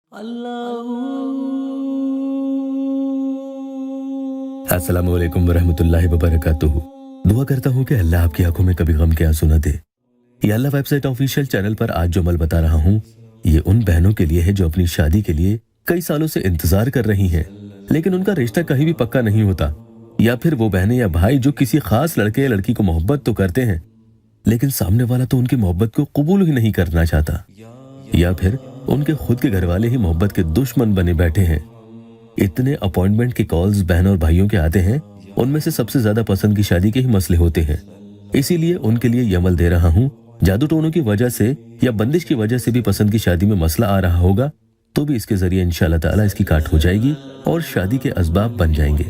अस्सलामु अलैकुम वरहमतुल्लाहि वबरकातुहू। दुआ करता हूँ कि अल्लाह आपकी आंखों में कभी गम के आंसू न दे। ये अल्लाह वेबसाइट ऑफिशियल चैनल पर आज जो अमल बता रहा हूँ, ये उन बहनों के लिए है जो अपनी शादी के लिए कई सालों से इंतजार कर रही हैं, लेकिन उनका रिश्ता कहीं भी पक्का नहीं होता। या फिर वो बहनें या भाई जो किसी खास लड़के या लड़की को मोहब्बत तो करते हैं, लेकिन सामने वाला तो उनकी मोहब्बत को कबूल ही नहीं करना चाहता। या फिर उनके खुद के घर वाले ही मोहब्बत के दुश्मन बने बैठे हैं। इतने अपॉइंटमेंट के कॉल्स बहनों और भाइयों के आते हैं, उनमें से सबसे ज्यादा पसंद की शादी के ही मसले होते हैं। इसीलिए उनके लिए ये अमल दे रहा हूँ। जादू टोनों की वजह से या बंदिश की वजह से भी पसंद की शादी में मसला आ रहा होगा, तो भी इसके जरिए इंशाअल्लाह ताला इसकी काट हो जाएगी और शादी के असबाब बन जाएंगे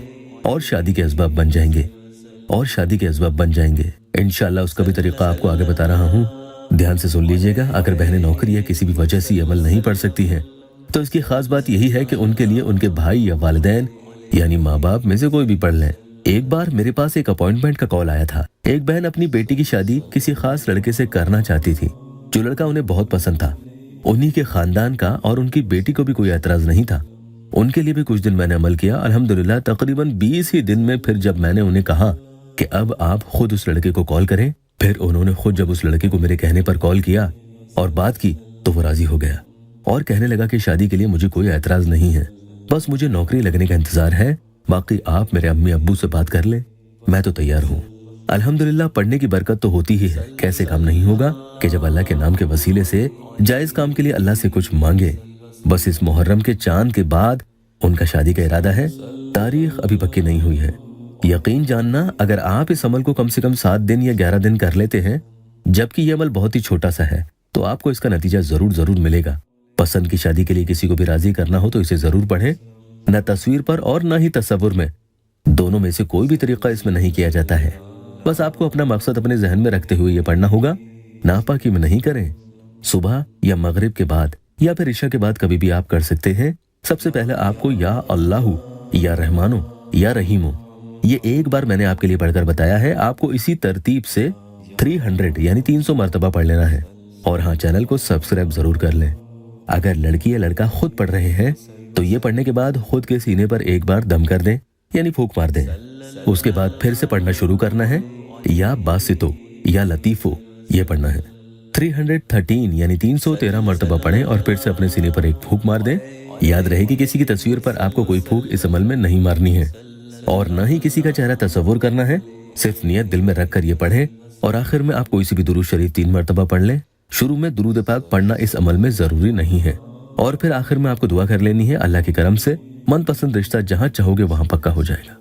और शादी के असबाब बन जाएंगे और शादी के असबाब बन जाएंगे इंशाअल्लाह। उसका भी तरीका आपको आगे बता रहा हूँ, ध्यान से सुन लीजिएगा। अगर बहनें नौकरी या किसी भी वजह से ये अमल नहीं पढ़ सकती हैं, तो इसकी खास बात यही है कि उनके लिए उनके भाई या वालिदैन यानी माँ बाप में से कोई भी पढ़ लें। एक बार मेरे पास एक अपॉइंटमेंट का कॉल आया था। एक बहन अपनी बेटी की शादी किसी खास लड़के से करना चाहती थी, जो लड़का उन्हें बहुत पसंद था। उन्हीं के खानदान का और उनकी बेटी को भी कोई एतराज नहीं था। उनके लिए भी कुछ दिन मैंने अमल किया। अल्हम्दुलिल्लाह तकरीबन 20 ही दिन में फिर जब मैंने उन्हें कहा कि अब आप खुद उस लड़के को कॉल करें, फिर उन्होंने खुद जब उस लड़के को मेरे कहने पर कॉल किया और बात की, तो वो राजी हो गया और कहने लगा कि शादी के लिए मुझे कोई एतराज नहीं है, बस मुझे नौकरी लगने का इंतजार है, बाकी आप मेरे अम्मी अब्बू से बात कर लें, मैं तो तैयार हूँ। अल्हम्दुलिल्लाह पढ़ने की बरकत तो होती ही है। कैसे काम नहीं होगा कि जब अल्लाह के नाम के वसीले से जायज काम के लिए अल्लाह से कुछ मांगे। बस इस मुहर्रम के चांद के बाद उनका शादी का इरादा है। तारीख अभी पक्की नहीं हुई है। यकीन जानना, अगर आप इस अमल को कम से कम 7 दिन या 11 दिन कर लेते हैं, जबकि ये अमल बहुत ही छोटा सा है, तो आपको इसका नतीजा जरूर मिलेगा। पसंद की शादी के लिए किसी को भी राजी करना हो तो इसे जरूर पढ़ें। न तस्वीर पर और न ही तस्वुर में, दोनों में से कोई भी तरीका इसमें नहीं किया जाता है। बस आपको अपना मकसद अपने जहन में रखते हुए ये पढ़ना होगा। नापाकी में नहीं करें। सुबह या मगरिब के बाद या फिर इशा के बाद कभी भी आप कर सकते हैं। सबसे पहले आपको या अल्लाहु या रहमानो या रहीमो, ये एक बार मैंने आपके लिए पढ़कर बताया है। आपको इसी तरतीब से 300 यानी 300 मरतबा पढ़ लेना है। और हाँ, चैनल को सब्सक्राइब जरूर कर लें। अगर लड़की या लड़का खुद पढ़ रहे हैं, तो ये पढ़ने के बाद खुद के सीने पर एक बार दम कर दें यानी फूंक मार दें। उसके बाद फिर से पढ़ना शुरू करना है। या बासितो या लतीफो, ये पढ़ना है। 313 यानी 313 मरतबा पढ़ें और फिर से अपने सीने पर एक फूंक मार दें। याद रहे कि किसी की तस्वीर पर आपको कोई फूंक इस अमल में नहीं मारनी है और न ही किसी का चेहरा तस्वुर करना है। सिर्फ नियत दिल में रख कर ये पढ़ें और आखिर में आप कोई सी भी दुरूद शरीफ 3 मरतबा पढ़ लें। शुरू में दुरूद पाक पढ़ना इस अमल में जरूरी नहीं है और फिर आखिर में आपको दुआ कर लेनी है। अल्लाह के करम से मनपसंद रिश्ता जहाँ चाहोगे वहाँ पक्का हो जाएगा।